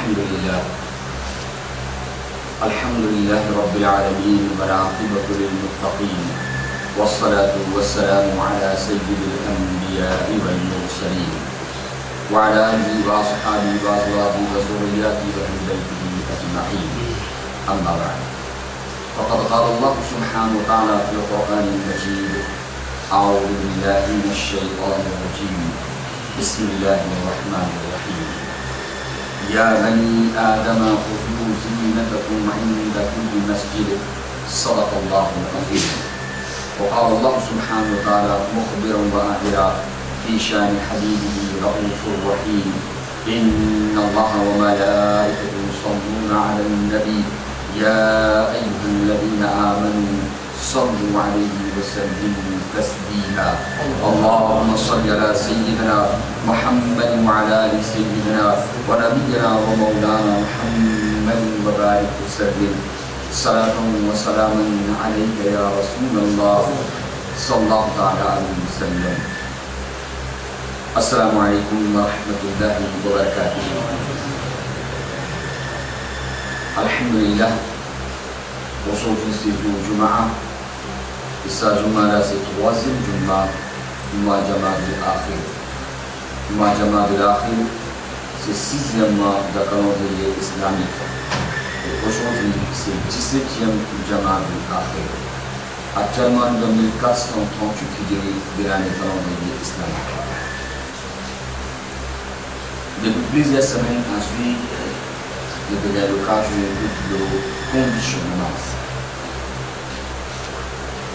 الحمد لله رب العالمين والعاقبة للمتقين والصلاة والسلام على سيد الأنبياء والمرسلين وعلى آله وأصحابه وأزواجه وذرياته وأهل بيته أجمعين أما بعد فقد قال الله سبحانه وتعالى في القرآن المجيد أعوذ بالله من الشيطان الرجيم بسم الله الرحمن الرحيم يا بني آدم خذوا زينتكم عند كل مسجد صدق الله العظيم. وقال الله سبحانه وتعالى مخبرا وآخرا في شان حبيبه رؤوف رحيم إن الله وملائكته يصلون على النبي يا أيها الذين آمنوا صلوا عليه وسلموا تسليما اللهم صل على سيدنا محمد وعلى آل سيدنا ونبينا ومولانا محمد وبارك وسلم صلاة وسلاما عليك يا رسول الله صلى الله تعالى عليه وسلم. السلام عليكم ورحمة الله وبركاته. الحمد لله. Aujourd'hui c'est jour Jum'a. Et ça Jum'a là c'est troisième Jum'a du mois Jama de l'Akhir. Le mois Jama de l'Akhir c'est sixième mois de la calendrier islamique. Et aujourd'hui c'est 17e Jama de l'Akhir. Actuellement en 2438 de l'année calendrier islamique. Depuis plusieurs semaines ensuite, je donnais l'occasion de condition namaz.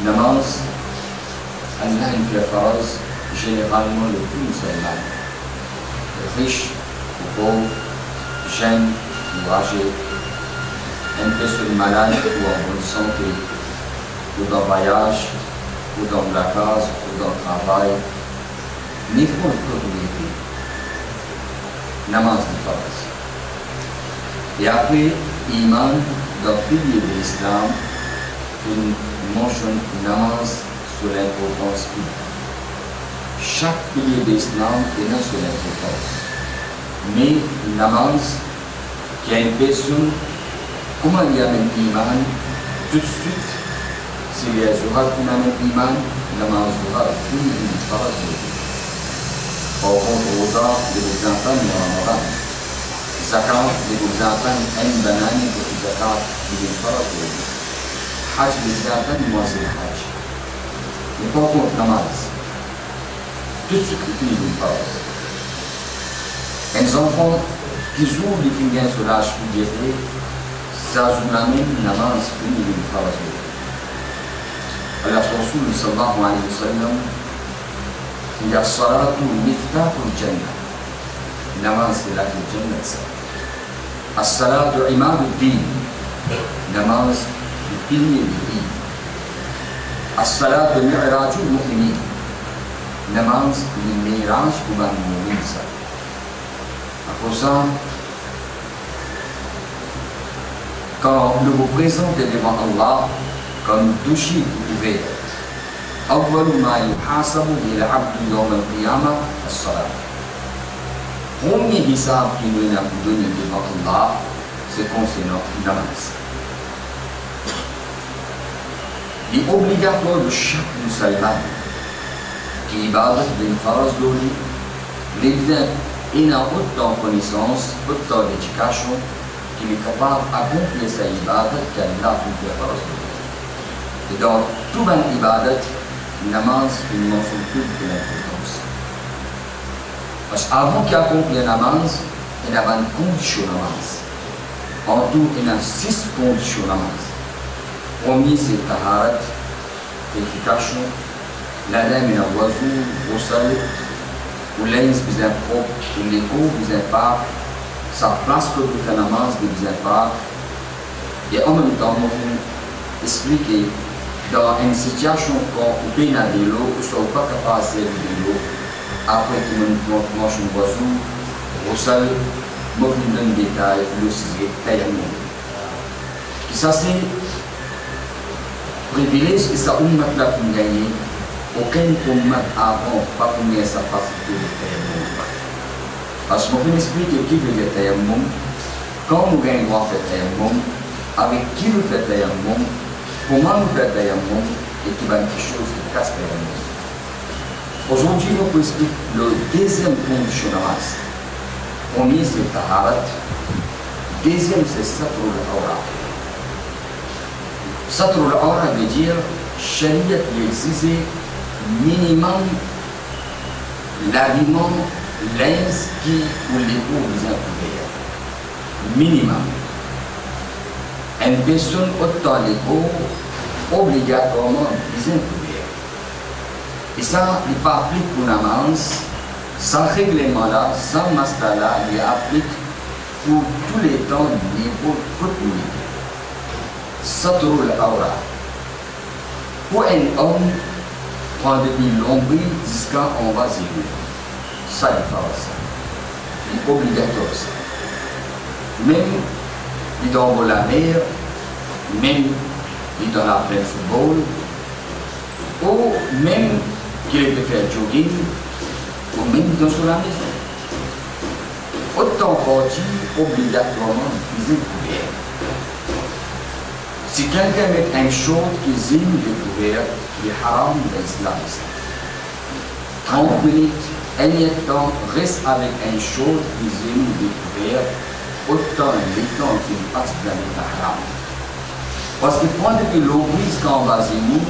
Namaz, Allah il fait farz généralement le tout musulman. Riche ou pauvre, jeune ou âgé, une personne malade ou en bonne santé, ou dans le voyage, ou dans la case, ou dans le travail, n'importe quoi. Namaz de farz. Et après, Iman, dans le pilier de l'islam, il mentionne namaz sur l'importance publique. Chaque pilier de l'islam est là sur l'importance. Mais namaz, qui a une personne, comment il y a un Iman, tout de suite, s'il y a Zohar qui amène Iman, namaz Zohar, tout le monde parle de lui. Par contre, aux arts, de l'exemple, il y a un Ramadan. Zakat, de l'exemple, une banane, de zakat, il est pas de lui. Hajj, de l'exemple, moi c'est le Hajj. Mais par contre, namaz, tout de suite, il est pas. Les enfants qui jouent les fingers sur l'âge budgétaire, ça joue la même namaz, il est pas. Allah Rasul sallallahu alayhi wa sallam, il y a salatu miftahul jannah. Namaz c'est la jannah. As-salatu imaduddin. Namaz le pilier de vie. As-salatu mi'rajul mu'minin. Namaz le miraj pour les mu'mins. Après ça, quand nous vous présentez devant Allah comme douchi ouvert, أول ما يحاسب للعبد يوم القيامة الصلاة. Premier hisab qui nous a donné devant Allah, c'est concernant la namaz. Il est obligatoire de chaque musulman qui ibadat d'une farz d'oli, il a autant de connaissances, autant d'éducation, qu'il est capable d'accomplir sa ibadat qu'Allah a fait farz d'oli. Et dans tout ban ibadat, namaz, il mentionne plus de l'importance. Parce qu'avant qu'il accomplisse la namaz, il y a une condition namaz. En tout, il y a 6 conditions namaz. Premier, c'est taharat, purification. La dame, il y a oiseau, au sol, ou l'aise, bien propre, ou l'écho, bien pas. Sa place pour faire la namaz, bien pas. Et en même temps, on va expliquer. Dans une situation quand on peut nager de l'eau, on ne soit pas capable de servir de l'eau, après qu'on mange un oiseau, au sol, on va vous donner des détails, le sujet, taillement. Et ça, c'est privilège que ça on m'a gagné, aucun combat avant, pas pour sa facilité de taillement. Parce qu'on peut expliquer qui veut dire taillement, quand nous gagnons droit faire tayammum, avec qui nous fait tayammum, comment nous fait tayammum, et qui va quelque chose qui casse tayammum. Aujourd'hui, nous vous expliquer le deuxième condition de masse. Premier, c'est taharat. Deuxième, c'est satrul awra. Satrul awra veut dire Sharia qui exige minimum l'habillement, linge qui ou les peaux bien couverts. Minimum. Une personne autant les peaux obligatoirement bien couverts. Et ça, il n'est pas appliqué pour la manche. Sans règlement-là, sans masque-là, il applique pour tous les temps les peaux coupées. Satrul awra. Pour un homme, prendre depuis l'ombril jusqu'à en bas zéro. Ça, il faut ça. C'est obligatoire ça. Même il dans la mer, même il dans la pleine football, ou même qu'il peut faire jogging, ou même dans sur la maison. Autant parti, obligatoirement, ils sont couverts. Si quelqu'un met un short qui zine de couvert, il est haram dans l'islam. 30 minutes, un temps, reste avec un short qui zine de couvert, autant les temps qu'il passe dans le haram. Parce que quand depuis l'oblige quand on va zine,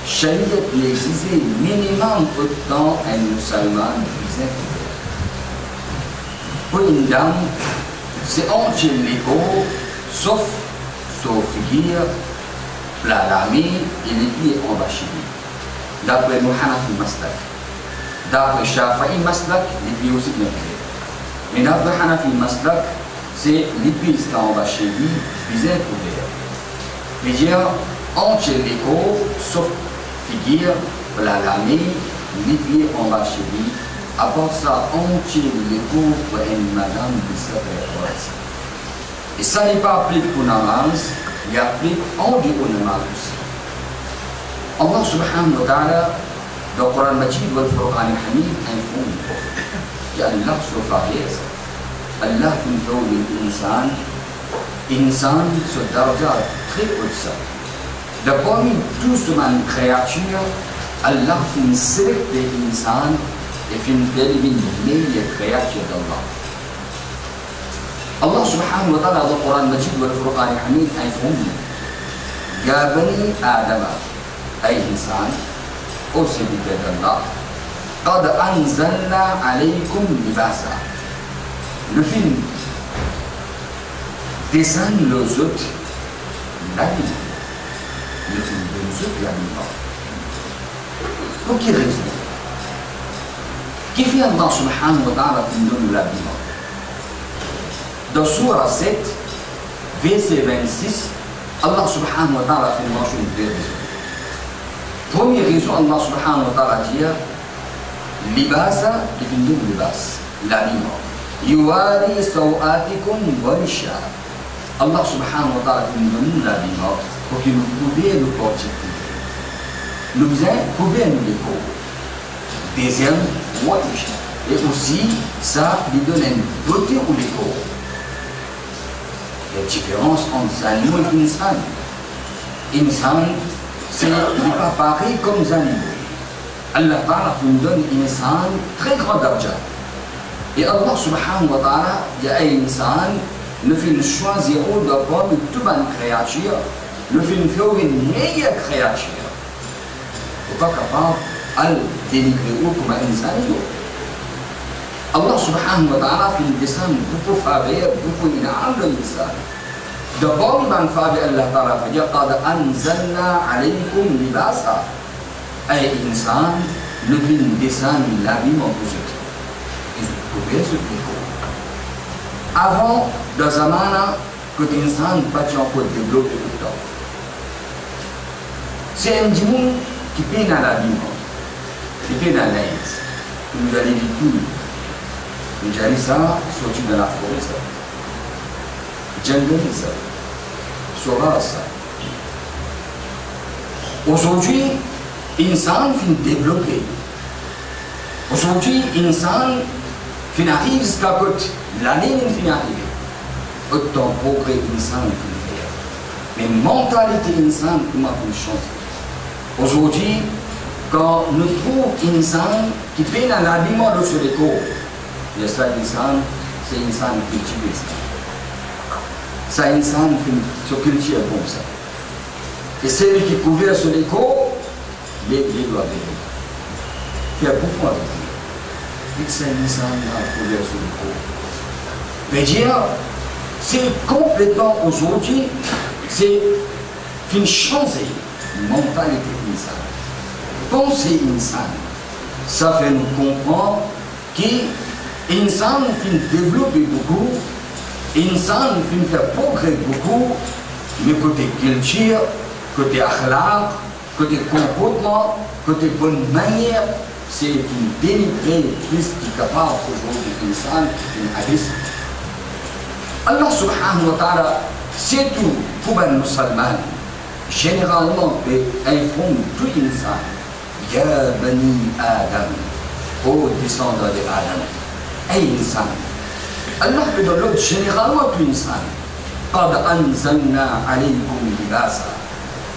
Sharia qui exige minimum autant un musulman qui est couvert. Pour une dame, c'est entier l'écho, sauf figure, la main et les pieds en bas chez lui. D'après Hanafi Maslak. D'après Shafi'i Maslak, les pieds aussi bien couverts. Mais d'après Hanafi Maslak, c'est les pieds en bas chez lui, bien couverts. C'est-à-dire, entier l'écho, sauf figure, la main, les pieds en bas chez lui. À part ça, entier l'écho pour une madame qui s'appelle. Et ça n'est pas appliqué pour namaz, il applique en dehors de namaz aussi. Allah subhanahu wa ta'ala, dans le Coran Majid et le Furqan al-Hamid, informe qu'Allah subhanahu Allah fait l'insan sur darja très haute. De parmi tous ces créatures, Allah fait une série d'insan et fait une meilleure créature d'Allah. Allah subhanahu wa ta'ala dans le Coran Majid et le Furqan al-Hamid informe يا بني آدم أي إنسان أرسل الله قد أنزلنا عليكم لباسا. Le film descend les autres l'habillement. Le film des autres l'habillement. Pour quelle raison? Qui fait Allah subhanahu wa ta'ala qui nous donne l'habillement? Dans Surah 7, verset 26, Allah subhanahu wa ta'ala fait mention de deux raisons. Première raison, Allah subhanahu wa ta'ala dit Libasa, qui fait nous libas, l'habillement. Yuwari sawatikum wa risha. Allah subhanahu wa ta'ala fait nous l'habillement pour que nous pouvions nous porter. Nous pouvions nous découvrir. Deuxième, wa risha. Et aussi, ça lui donne une beauté au décor. La différence entre animaux et insan. Insan, c'est pas pareil comme les animaux. Allah Ta'ala nous donne une insan très grand darja. Et Allah subhanahu wa ta'ala, il y a un insan, nous fait choisir de parmi toute une créature, nous fait une meilleure créature. Il n'est pas capable de dénigrer comme un insan. Allah subhanahu wa ta'ala fait une descente beaucoup faveur, beaucoup in'am de l'insan. D'abord, il fait Allah ta'ala fait dire قَدْ أَنزَلْنَا عَلَيْكُمْ لِبَاسًا. Ay insan, le fait une descente l'habillement pour eux. Ils pouvaient se découvrir. Avant, dans Zamana, que l'insan n'a pas encore développé tout le temps. C'est un djimoun qui paye dans l'habillement, qui paye dans l'aise. Nous allons dire tout. Nous allons ça, sortir de la forêt, ça. Jungle, ça. Sauvage, ça. Aujourd'hui, l'insan finit développé. Aujourd'hui, l'insan finit arrivé jusqu'à côté. L'année finit arrivé. autant progrès insan peut faire. Mais mentalité insan, comment peut changer? Aujourd'hui, quand nous trouvons insan qui peine un habillement de sur les corps, il y a ça insan, c'est insan cultivé. Ça insan se cultive comme ça. Et celui qui couvert sur les corps, il doit venir. Faire beaucoup avec lui. C'est insan couvert sur les corps. Mais dire, c'est complètement aujourd'hui, c'est une changer mentalité insan. Penser insan, ça fait nous comprendre qu'insan fait développer beaucoup, insan fait faire progrès beaucoup, mais côté culture, côté akhlaq, côté comportement, côté bonne manière, c'est une dénigrée plus qui est capable aujourd'hui insan, une agressivité. Allah subhanahu wa ta'ala, c'est tout pour un musulman. Généralement, informe tout insan. Ya bani Adam, ô descendants de Adam, ay insan. Allah peut donner l'autre généralement tout insan. Qad anzalna alaykum libasa.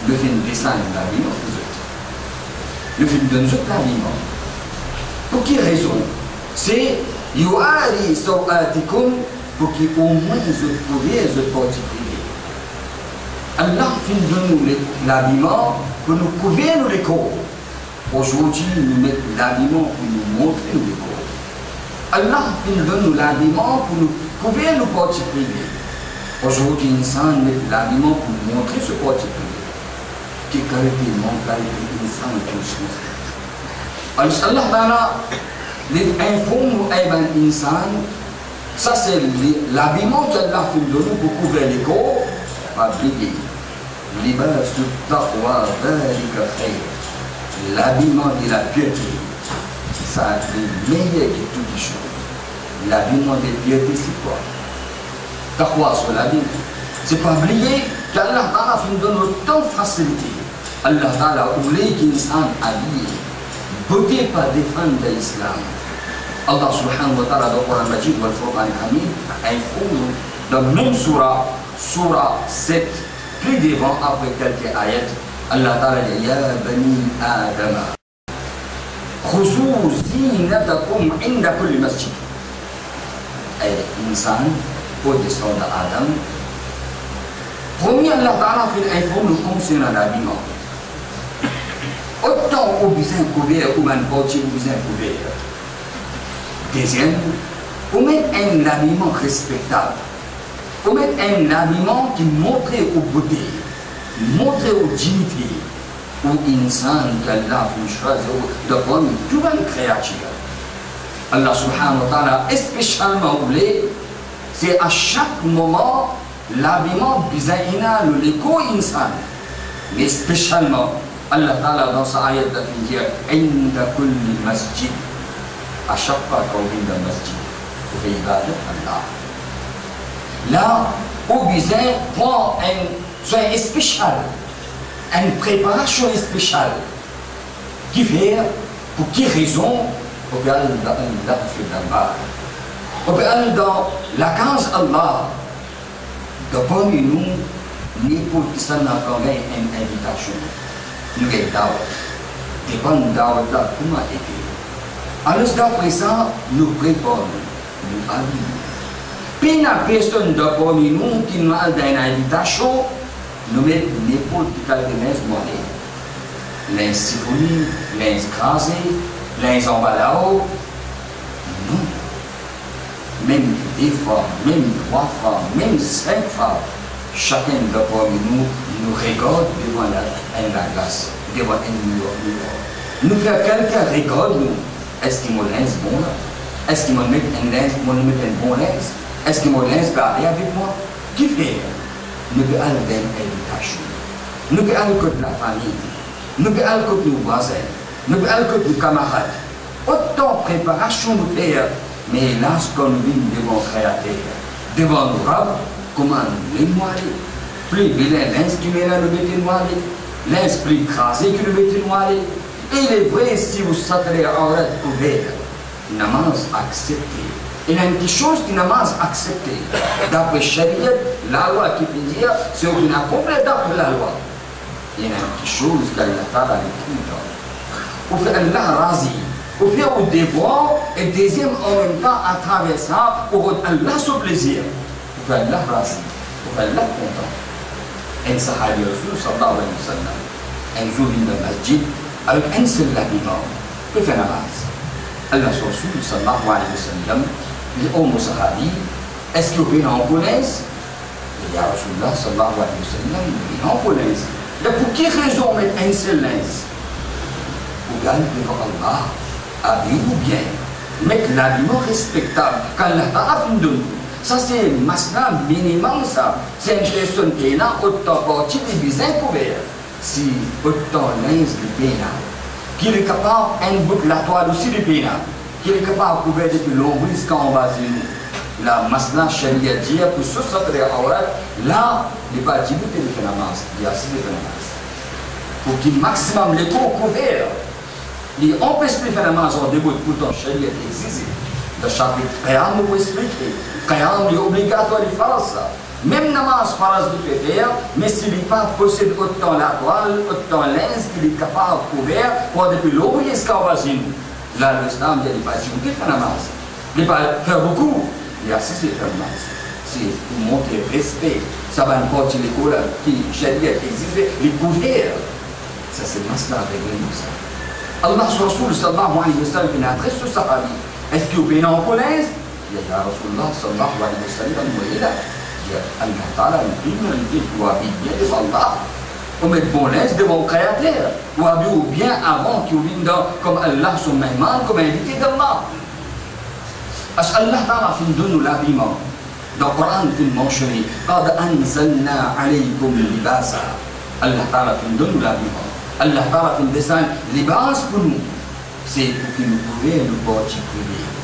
Le film descend l'habillement des autres. Le film donne autres l'habillement. Pour quelle raison? C'est yu'ari sawatikum. Pour qu'au moins ils trouvent ce porte privé. Allah fait de nous l'habillement pour nous couvrir les corps. Aujourd'hui, nous mettons l'habillement pour nous montrer les corps. Allah fait de nous l'habillement pour nous couvrir nos portes privées. Aujourd'hui, l'insan met l'habillement pour nous montrer ce porte privé. Quelle qualité mentalité l'insan est une chose. Allah Ta'ala informe nous l'insan. Ça, c'est l'habillement qu'Allah fait de nous pour couvrir les corps, pas briller. Libas taqwa dhalika khayr. L'habillement de la piété, ça est meilleur que toutes les choses. L'habillement de la piété, c'est quoi? Taqwa sur l'habillement. C'est pas oublier qu'Allah Ta'ala fait de nous autant de facilité. Allah Ta'ala oublie qu'il s'en habille. Beauté pas défendre l'islam. Allah subhanahu wa ta'ala dans le Coran Majid ou le Furqan Hamid informe dans la même surah, surah 7, plus devant après quelques ayats, Allah ta'ala dit Ya bani Adam, khuzou zinatakum inda kulli masjid. Et l'insan, pour descendre Adam, premier Allah ta'ala fait informe nous concernant l'habillement. Autant au besoin couvert ou un portier au besoin couvert. Deuxième, pour mettre un habillement respectable, pour mettre un habillement qui montre aux beauté, montre aux dignité, aux insan qu'Allah a choisi de prendre toute une créature. Allah subhanahu wa ta'ala, spécialement voulait, c'est à chaque moment l'habillement bizaïna, l'écho insan. Mais spécialement, Allah ta'ala dans sa ayat de dire Inda kulli masjid. À chaque fois qu'on vient dans le masjid, pour faire ibadat Allah. Là, au besoin, prend un soin spécial, une préparation spéciale, qui fait, pour quelle raison, on peut aller dans la case Allah, de parmi nous, n'importe qui s'en a convaincu une invitation. Nous avons d'abord, dépend d'abord comment était. Alors d'après ça, nous préparons, nous habillons. Puis la personne de parmi nous qui nous a donné une invitation, nous mettons n'importe quel moyen. L'insifolie, l'inscrasé, l'insemballage. Non. Même des fois, même 3 fois, même 5 fois, chacun de parmi nous nous regarde devant la glace, devant un miroir. Nous faisons quelqu'un regarde nous. Est-ce qu'il me lance bon là? Est-ce qu'il me met un bon lance? Est-ce qu'il me lance parler avec moi? Qui fait? Nous pouvons aller dans l'invitation. Nous pouvons aller côté la famille. Nous pouvons aller côté nos voisins. Nous pouvons aller côté nos camarades. Autant de préparation nous faire. Mais hélas, quand nous vivons devant le Créateur, devant nos robes, comment nous les noirer? Plus vilain lance qui met là, nous mettez noirer. Lance plus écrasé que nous mettez noirer. Et il est vrai, si vous s'attelez à oreille couverte, namaz accepté, Il y a une chose qui n'a pas accepté. D'après Sharia, la loi qui peut dire, c'est qu'on a complet d'après la loi. Il y a une chose qu'Allah Ta'ala écrit. Pour faire Allah razi, pour faire au devoir, et deuxième en même temps à travers ça, pour Allah son plaisir. Pour faire Allah razi, pour faire Allah content. Un sahabi Rasul sallallahu alayhi wa sallam, un jour il dans le masjid, avec un seul habillement, il fait namaz. Allah Rasul sallallahu alayhi wa sallam, il dit, oh mon sahabi, est-ce que vous pouvez en connaître? Il dit, Rasulullah sallallahu alayhi wa sallam, il en connaît. Pour quelle raison mettre un seul linge? Pour gagner devant Allah, habiller ou bien, mettre l'habillement respectable, qu'Allah a fait de nous. Ça c'est un masna minimum ça. C'est une personne qui est là, autant partie des bisins couverts. Si autant linge de pénal, qui est capable un bout de la toile aussi de pénal, qui est capable de couvrir depuis l'ombre jusqu'en bas de nous. La masna sharia dit pour ce sortir à aurat, là, il n'est pas dit que tu fais la masse, il y a assez de masse. Pour qu'il maximum les cours couverts, il empêche de faire la masse en début de pourtant sharia existe. Le chapitre Qiyam nous explique. Qiyam est obligatoire de faire ça. Même namaz faraz de faire, mais s'il n'est pas possède autant la toile, autant l'ins qu'il est capable de couvrir pour depuis l'eau jusqu'à voisine. Là, l'islam dit pas de faire namaz. Il ne pas faire beaucoup. Il y a cessé de faire namaz. C'est pour montrer respect. Ça va importer les cours qui sharia existe, les couvrir. Ça c'est masla avec nous ça. Allah Rasul sallallahu alayhi wa sallam il adresse ce sahabi. Est-ce que vous pouvez en connaître? Il y a Rasulullah sallallahu alayhi wa sallam, il y a Allah Ta'ala, il dit, ou bien devant Allah, on met bon linge devant le Créateur, ou bien avant qu'il vienne comme Allah son mehman, comme invité d'Allah. Parce qu'Allah Ta'ala fait nous l'habillement. Dans le Coran, il fait mentionner, قَدْ أَنزَلْنَا عَلَيْكُمْ لِبَاسًا. Allah Ta'ala fait nous l'habillement. Allah Ta'ala fait descendre libas pour nous. C'est pour que nous pouvions nous porter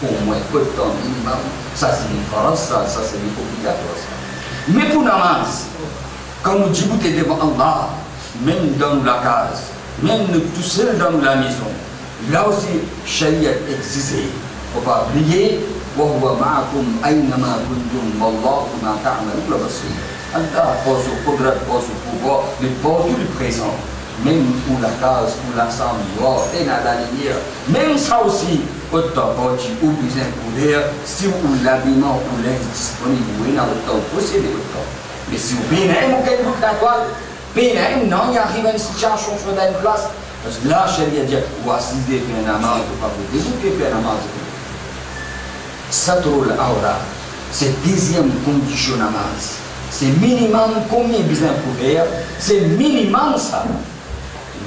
au moins autant minimum. Ça c'est une farce, ça c'est une obligatoire. Mais pour namaz, quand nous disons devant Allah, même dans la case, même nous tout seuls dans la maison, là aussi, Sharia existe. Il ne faut pas oublier, وَهُوَ مَعَكُمْ أَيْنَمَا كُنْتُمْ وَاللَّهُ مَا تَعْمَلُونَ بَصِيرٌ. Allah pose au pouvoir, pose au pouvoir, mais pour tout le présent. Même pour la case, pour l'ensemble, et dans la lumière. Même ça aussi, autant parti ou besoin pour l'air, si vous l'habillement ou l'air disponible, vous n'avez autant posséder autant. Mais si vous payez un bouquet de la toile, payez un, non, il arrive à une situation sur une place. Parce que là, Sharia dit, ou assister faire un namaz, ou pas vous développer faire un namaz. Satrul Aura, c'est deuxième condition namaz. C'est minimum combien besoin pour faire, c'est minimum ça.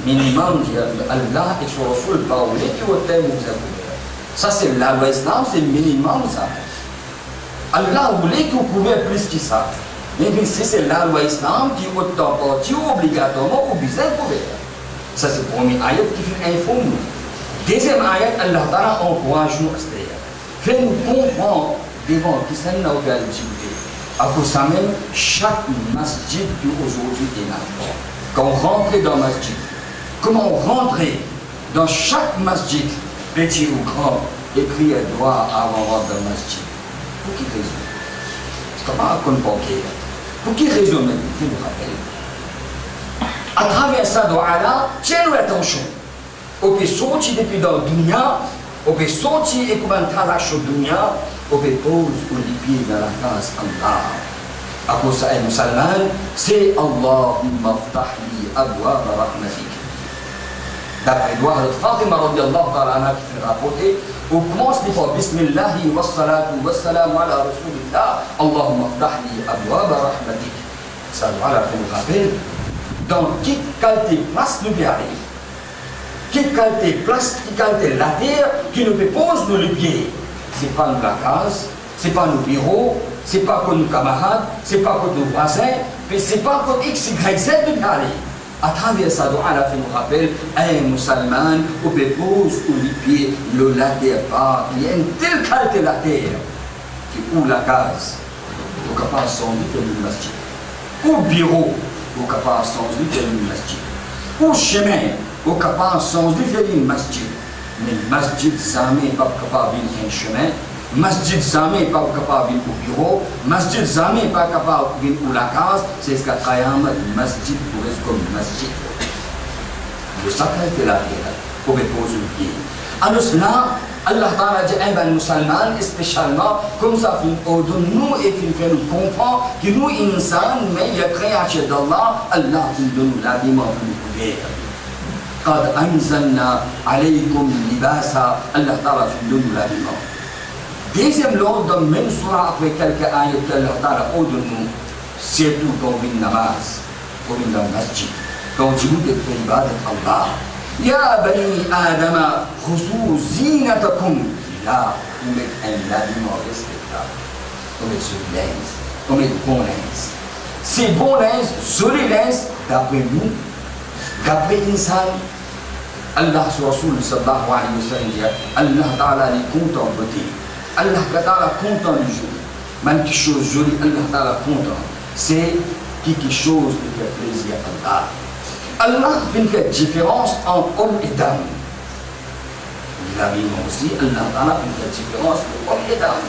Minimum, Allah et son Rasul parlent qui au thème vous avez. Ça c'est la loi islam, c'est minimum ça. Allah voulait que vous pouviez plus que ça. Mais si c'est la loi islam qui est autant partie obligatoirement ou besoin pour faire. Ça c'est le premier ayat qui fait informer. Deuxième ayat, Allah Ta'ala encourage nous à se dire. Faites-nous comprendre devant qui s'en a ouvert l'activité. À cause ça même, chaque masjid d'aujourd'hui est là. Quand on rentre dans le masjid, comment rentrer dans chaque masjid, petit ou grand, écrit à droit avant rentrer dans le masjid? Pour quelle raison? C'est comme un compte bancaire. Pour quelle raison même? Je vous rappelle. À travers ça, là, tiens-nous attention. On peut sortir depuis dans le dunya, on peut sortir et comme un transaction dunya, on peut poser les pieds dans la case Allah. À cause de ça, les musulmans, c'est Allahumma ftahli abwab rahmatik. D'après Dua Fatima radiallahu ta'ala anha qui fait rapporter, on commence par Bismillahi wa salatu wa salam ala Rasulillah, Allahumma ftahli abwab rahmatik. Ça doit la faire nous rappeler. Dans quelle qualité place nous arrive, quelle qualité place, quelle qualité la terre qui nous pose nous le pied. Ce n'est pas nous la case, ce n'est pas nos bureaux, ce n'est pas pour nos camarades, ce n'est pas pour nos voisins, mais ce n'est pas pour X, Y, Z de aller. À travers ça, Allah fait nous rappel, un musulman, on pose ou les pieds, le la terre part. Il y a une telle qualité la terre qui ouvre la case, au capable sans faire le masjid. Au bureau, au capable sans faire le masjid. Au chemin, au capable sans faire le masjid. Mais le masjid, ça n'est pas capable de faire un chemin. Masjid jamais pas capable de au bureau, masjid jamais pas capable de ou la case, c'est ce qu'a Qayamat, masjid pour être comme masjid. Le sacré de la terre, pour poser le pied. Alors cela, Allah Ta'ala dit un musulman, spécialement, comme ça, nous et nous comprend que nous, insan, mais il y a créature d'Allah, Allah nous donne l'habillement pour nous couvrir. قد أنزلنا عليكم لباسا Allah Ta'ala nous donne l'habillement. Deuxième lors, dans même surah après quelques ayats qu'Allah Ta'ala ordonne nous, surtout quand on vient namaz, quand on vient dans le masjid, quand on dit de faire ibadat Allah. Ya bani Adama, khusou zinatakum. Là, on met un habillement respectable. On met ce linge, on met de bons linges. Ces bons linges, jolis linges, d'après nous, d'après l'insan, Allah Rasul sallallahu alayhi wa sallam dit, Allah Ta'ala est content de beauté. Allah Ta'ala est content du joli. Même quelque chose joli, Allah Ta'ala est content. C'est quelque chose qui fait plaisir à Allah. Allah fait une différence entre homme et dame. L'habillement aussi, Allah Ta'ala fait une différence entre homme et dame.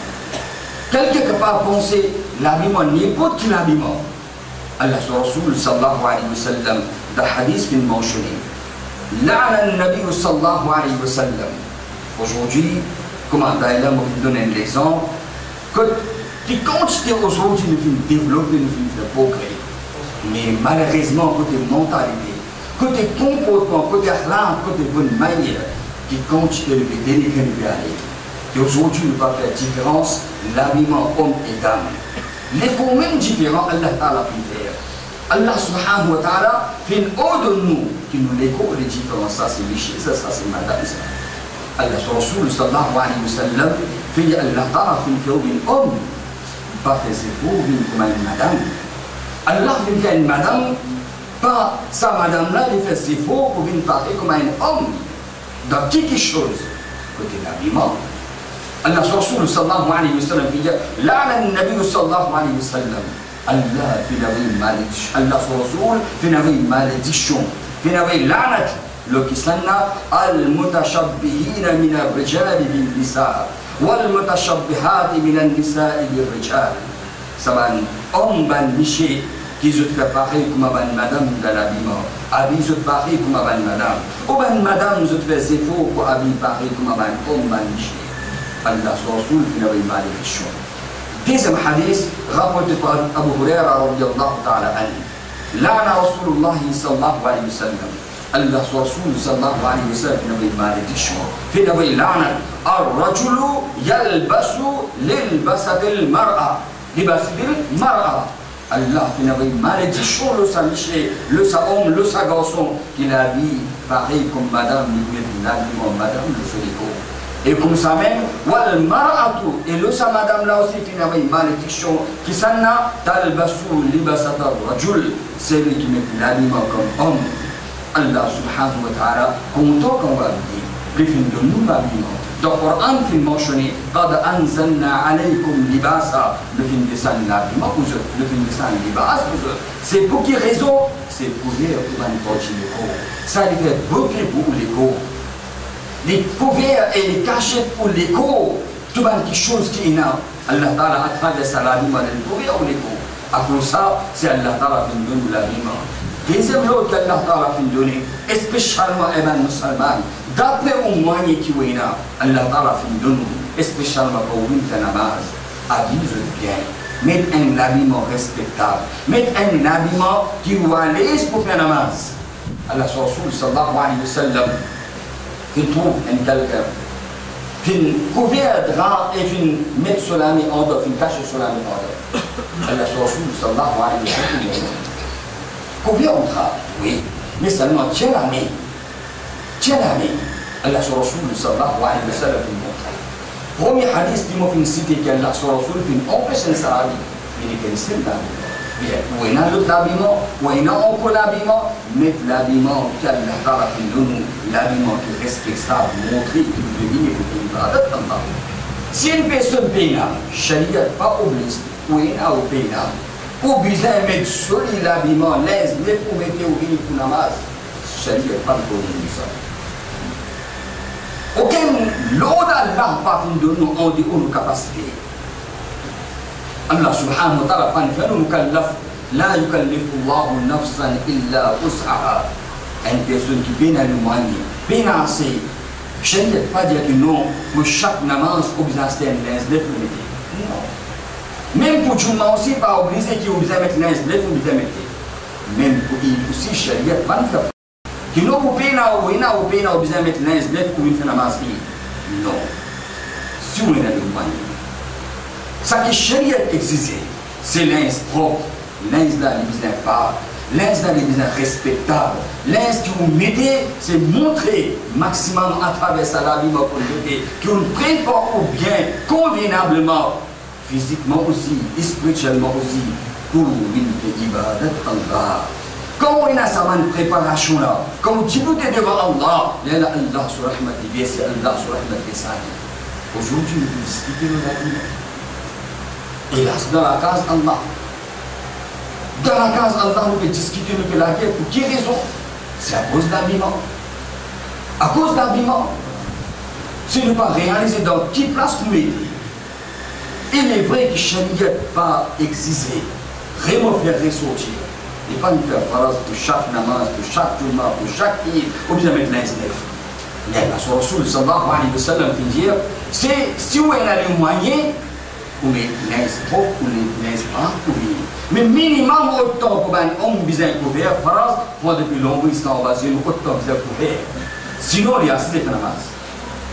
Quelqu'un qui pas penser l'habillement, n'importe quel habillement. Allah Rasul sallallahu alayhi wa sallam, dans le hadith qui est mentionné. La'ana al-Nabi sallallahu alayhi wa sallam. Aujourd'hui, comment Daïla m'a donné un exemple, qui continue aujourd'hui de développer, de progrès. Mais malheureusement, côté mentalité, côté comportement, côté akhlaq, côté bonne manière, qui continue de dénigrer le aller. Et aujourd'hui, ne pas faire différence, l'habillement homme et dame. Les points même différents, Allah Ta'ala peut faire. Allah subhanahu wa ta'ala fait une ordre de nous, qui nous l'écho les différences, ça c'est Michel, ça c'est madame, ça. Allah Rasul sallallahu alayhi wa sallam fait Allah Ta'ala fait une homme, pas fait ses faux, comme une madame. Allah fait une madame, pas sa madame-là, il fait ses faux pour venir parler comme un homme, dans quelque chose, côté l'habillement. Allah Rasul sallallahu alayhi wa sallam fait la'ana al-Nabi sallallahu alayhi wa sallam. Allah fait une malédiction. Allah Rasul fait une malédiction. Fait une la'nat. Le qui s'anna al-mutashabbihina min al-rijal bil-nisa wal-mutashabbihat min al-nisa bil-rijal. Ça va homme ban miché qui se fait pareil comme madame de l'habillement. Habille se pareil comme madame. Ou madame se fait ses faux pour habiller pareil comme homme ban miché. Allah Rasul fait une malédiction. Deuxième hadith rapporté par Abu Huraira radiyallahu ta'ala anhu. La'ana Rasulullah sallallahu alayhi wa sallam. Allah Rasul sallallahu alayhi wa sallam fait une malédiction. Fait une la'na. Ar-rajulu yalbasu lilbasatil mar'a. Libasatil mar'a. Allah fait une malédiction, le sa miché, le sa homme, le sa garçon, qu'il habille pareil comme madame, l'habillement madame, le solico. Et comme ça même, wal mar'atu, et le sa madame là aussi qui avait une malédiction, qui s'en a, talbasu libasata rajul, c'est lui qui met l'habillement comme homme. Allah subhanahu wa ta'ala, content qu'on va dire, les films de nous l'habillement. Dans le Coran, il est mentionné, qad anzalna alaykum libasa, le film de ça l'habillement, le film de ça libas, c'est pour quelle raison? C'est pour dire que man porte les corps. Ça lui fait beaucoup pour les corps. Les couverts et les cachettes pour l'écho, tout quelque chose qui est là. Allah Ta'ala a travers ça l'habillement, les couverts ou l'écho. Après ça, c'est Allah Ta'ala qui nous donne l'habillement. Deuxième chose qu'Allah Ta'ala qui nous donne, spécialement les musulmans, d'après au moyen qui est là, Allah Ta'ala qui nous donne, spécialement pour une namaz, habille bien, mettre un habillement respectable, mettre un habillement qui est à l'aise pour faire namaz. Allah Rasul sallallahu alayhi wa sallam, qui trouve un quelqu'un, qui couvert de drap et qui met sur la main en dehors, qui cache sur la main en dehors. Allah Rasul sallallahu alayhi wa sallam, couvert en drap, oui, mais seulement tiens la main. Tiens la main. Allah Rasul sallallahu alayhi wa sallam fait montrer. Premier hadith qui m'a fait citer qu'Allah Rasul fait empêcher le sahabi, mais il est c'est l'habillement. Ou il y a l'autre l'habillement, ou il y a encore l'habillement, mais l'habillement qu'Allah Ta'ala fait nous, l'habillement qui respecte ça, montrer que nous devons pour l'ibadat d'Allah. Si une personne pénale, Sharia pas oblige, ou il y a au pénal, ou besoin de mettre joli l'habillement, l'aise, mais pour mettre au vini pour namaz, Sharia pas oblige ça. Aucun l'eau d'Allah pas de nous en dehors de nos capacités. Allah subhanahu wa ta'ala pas fait nous mukallaf. La yukallifu Allahu nafsan illa wus'aha. Une personne qui vient à l'humanité, bien assez. Je ne vais pas dire que non, pour chaque namaz, obligation de l'insdef. Non. Même pour Juma aussi, pas obligé qu'il oblige à mettre l'insdef, obligé à mettre. Même pour il aussi, Sharia, pas de faire. Qui nous oblige à obligé à mettre l'insdef pour une namaz. Non. Si on est dans l'humanité. Ça qui Sharia existe, c'est l'insdef propre, l'insdef dans les business pas. L'ins dans les business respectables, l'ins que vous mettez, c'est montrer maximum à travers ça la vie que vous préparez au bien, convenablement, physiquement aussi, et spirituellement aussi, pour une ibadat Allah. Quand on a ça une préparation là, quand vous dites devant Allah, Allah sur Rahmat divine, c'est Allah sur Rahmat divine. Aujourd'hui, nous discutons de la vie. Hélas, dans la case Allah. Dans la case Allah, nous peut discuter, nous peut la guerre. Pour quelle raison? C'est à cause d'habillement. À cause d'habillement. Si nous ne pas réaliser dans quelle place nous mettons. Il est vrai que Sharia n'a pas existé. Vraiment faire ressortir. Et pas nous faire phrase pour chaque namaz, pour chaque tourment, pour chaque île, ou bien mettre l'insnef. Mais la Rasul sallallahu alayhi wa sallam qui dit, c'est si vous avez les moyens, vous mettez l'insnef, vous mettez l'insnef, mais minimum autant pour un homme bien couvert, phrase, pour depuis longtemps, il s'en va sur autant bien couvert. Sinon, il y a assez de namaz.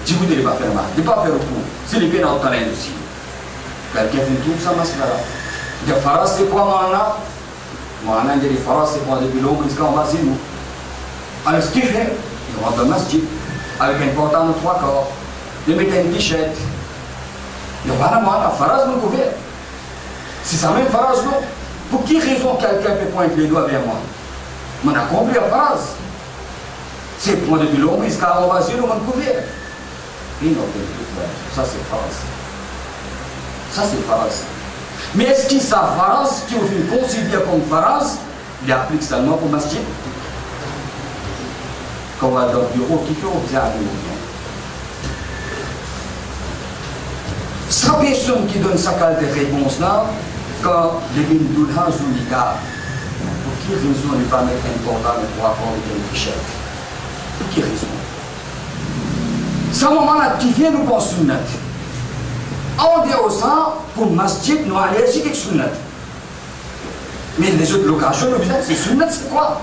Si vous ne devez pas faire namaz, ne pas faire recours. C'est les peines en talent aussi. Quelqu'un fait tout ça, mascara. La phrase, c'est quoi, Moana? Moana, il dit, phrase, c'est pour depuis longtemps, il s'en va sur nous. Alors, ce qu'il fait, il rentre dans le masjid, avec un pantalon de 3 quarts, il met un t-shirt. Il va la phrase, nous couvert. C'est sa même phrase, non? Pour quelle raison quelqu'un peut pointer les doigts vers moi? On a compris la phrase. C'est pour depuis l'homme, il s'en va sur nous, on couvert. Et non, ça c'est phrase. Ça c'est phrase. Mais est-ce que sa phrase, qui vous considère comme phrase, il applique seulement pour masjid? Quand on va dans le bureau, qui fait observer le bien? Sa personne qui donne sa qualité de réponse là, quand les Doulha Zoulika, pour quelle raison ne pas mettre un portable pour avoir une t-shirt? Pour quelle raison? Ce moment-là, qui vient nous penser sunnat. En dehors de ça, pour masjid, nous allons aller avec sunnat. Mais les autres locations, nous disons, c'est sunnat, c'est quoi?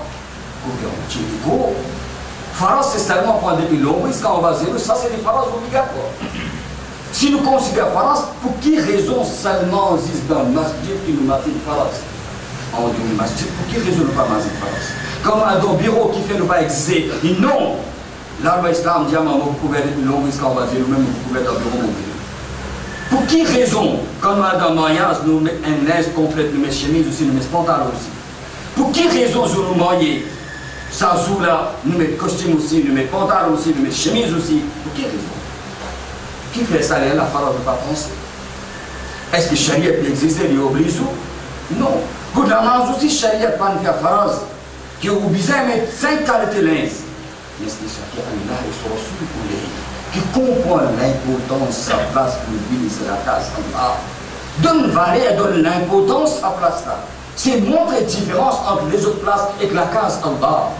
Faras, c'est seulement pour des longs, quand on va dire, ça c'est des faras obligatoires. Si nous considérons Faras, pour quelle raison seulement existe dans le masjid qui nous matin Faras? On dit le masjid, pour quelle raison nous pas matin Faras? Comme un bureau qui fait ne pas exister, non! Là, l'islam dit à vous pouvez être long, qu'on va dire, même vous pouvez être dans le bureau. Pour quelle raison, quand nous avons dans le mariage, nous mettons un linge complet, nous mettons chemise aussi, nous mettons pantalon aussi? Pour quelle raison, si nous marions, ça joue là, nous mettons costume aussi, nous mettons pantalon aussi, nous mettons chemise aussi? Pour quelle raison? Qui fait ça, la phrase de pas penser? Est-ce que Sharia existe, il oblige ou? Non. Pour la namaz aussi, Sharia pas faire phrase qui est obligé de mettre 5 qualités linge. Mais c'est ce qui Allah et son Rasul pour les qui comprend l'importance de sa place pour vivre sur la case Allah. Donne valeur, donne l'importance à sa place là. C'est montrer la différence entre les autres places et la case Allah.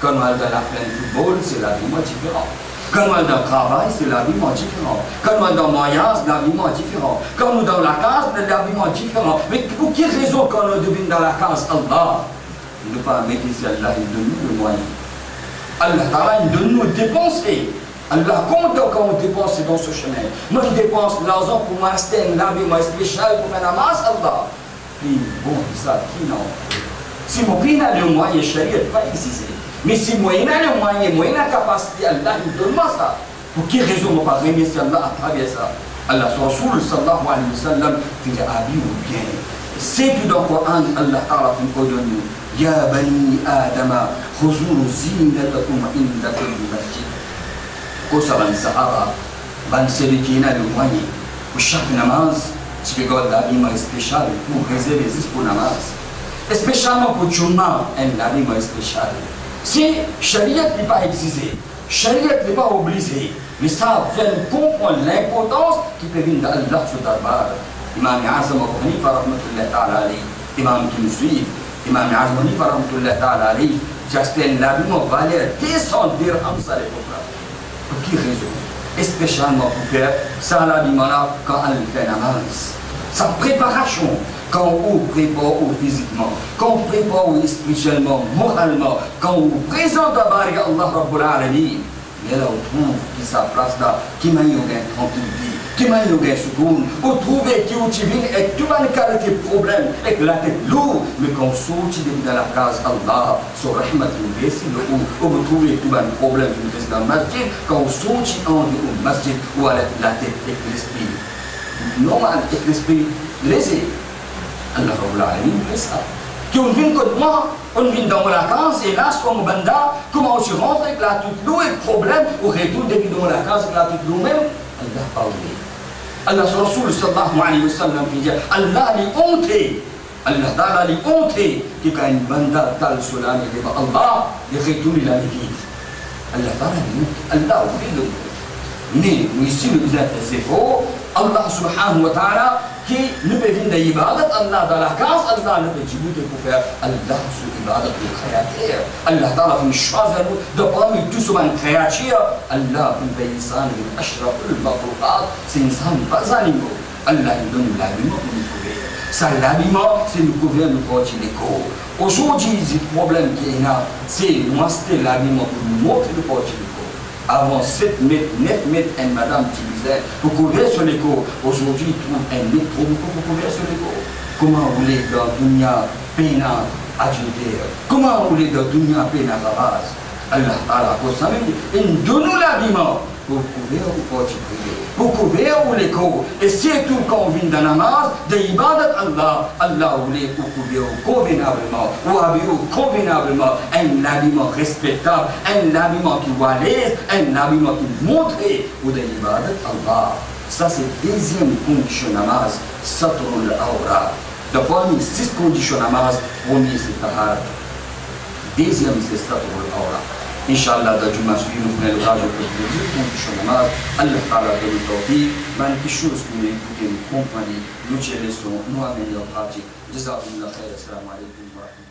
Quand on est dans la plaine de football, c'est l'habillement différent. Quand on est dans le travail, c'est l'habillement différent. Quand on est dans le mariage, l'habillement est différent. Quand on est dans la case, l'habillement est différent. Mais pour quelle raison quand on devine dans la case Allah, ne pas mettre ici Allah, il donne nous le moyen. Allah Ta'ala, il donne nous dépenser. Allah compte quand on dépense dans ce chemin. Moi qui dépense l'argent pour m'acheter un habillement spécial pour faire namaz, Allah. Puis bon, ça, qui non? Si mon prix n'a le moyen, Sharia pas existé. Mais si moi, il a le moyen, moi, il a la capacité, Allah, il donne moi ça. Pour quelle raison on ne va pas remercier Allah à travers ça? Allah, son Rasul, sallallahu alayhi wa sallam, fait habiller ou bien. C'est tout dans le Coran, Allah Ta'ala fait une ordonnance. Ya bani Adama, khuzuru zinatakum inda kulli masjid. Qu'au salam sahaba, ban celui qui a le moyen, pour chaque namaz, tu peux garder l'habillement spécial pour réserver pour namaz. Spécialement pour Juma, un habillement spécial. Si Sharia n'est pas exigé, Sharia n'est pas obligé, Mais ça fait nous comprendre l'importance qui peut venir d'Allah sur Darbar. Imam Azam Abu Hanifa rahmatullah ta'ala alayhi, imam qui nous suit, Imam Azam Abu Hanifa rahmatullah ta'ala alayhi, j'explique l'habillement valeur 200 dirhams à l'époque. Pour qui raison? Et spécialement pour faire ça l'habillement là quand on fait namaz. Sa préparation, quand on prépare physiquement, quand on prépare spirituellement, moralement, quand on présente à Barik Allah Rabbul Alamin, mais là on trouve qui sa place là, qui m'a eu un tranquillité, qui m'a eu un secours, on trouve qui utilise et tout le qualité de problème, avec la tête lourde, mais quand on sortit dans la case Allah, sur Rahmatul Bessi, on trouve tout le problème qui nous dans le masjid, quand on sortit en masjid, ou avec la tête et l'esprit. Normal, avec l'esprit lésé. Allah Rabbul Alamin fait ça. Qui on vient comme moi, on vient dans la case et là, comme banda, comment on se rentre avec la toute l'eau et problème, on retourne depuis dans la case avec la toute l'eau même, Allah pas oublié. Allah Rasul sallallahu alayhi wa sallam dit Allah li honte, Allah Ta'ala li honte, qui quand une banda tal sur l'âme et dit Allah, il retourne la vie. Allah Ta'ala li honte, Allah oublie le mais nous ici nous faisons c'est faux. Allah subhanahu wa ta'ala qui nous peut venir d'ibadat Allah dans la case, Allah nous peut dire pour faire Allah sur l'ibadat du créateur. Allah ta'ala fait choisir de parmi tous les créatures. Allah fait l'insan de ashraf al-makhluqat, c'est l'insan pas animaux. Allah nous donne l'habillement pour nous couvrir. Ça l'habillement, c'est nous couvrir nous porter les corps. Aujourd'hui, le problème qu'il y a, c'est nous acheter l'habillement pour nous montrer le porter les corps. Avant 7 mètres, 9 mètres, une madame qui disait pour couvrir sur les corps. Aujourd'hui, il trouve un mètre trop beaucoup pour couvrir sur les corps. Comment vous voulez dans Dunya Pena adultère? Comment vous voulez dans Dunya Pena Rabaz? Allah Ta'ala, pour ça même, il donne l'habillement pour couvrir ou pour prier, pour couvrir ou les corps. Et surtout quand on vient dans la namaz, de ibadat Allah, Allah voulait pour couvrir convenablement, ou habiller convenablement, un habillement respectable, un habillement qui va à l'aise, un habillement qui montre pour de ibadat Allah. Ça c'est la deuxième condition namaz, satrul awra. De parmi 6 conditions namaz, premier c'est tahara. Deuxième c'est satrul awra. Inch'Allah, dans le match, nous prenons l'occasion de dire conditions namaz. Allah Ta'ala donne le tawfiq. Mais quelque chose que nous écoutons, nous comprenons, nous cherchons, nous amenons en pratique. Jazakumullah khair. Assalamu alaikum wa rahmatullahi.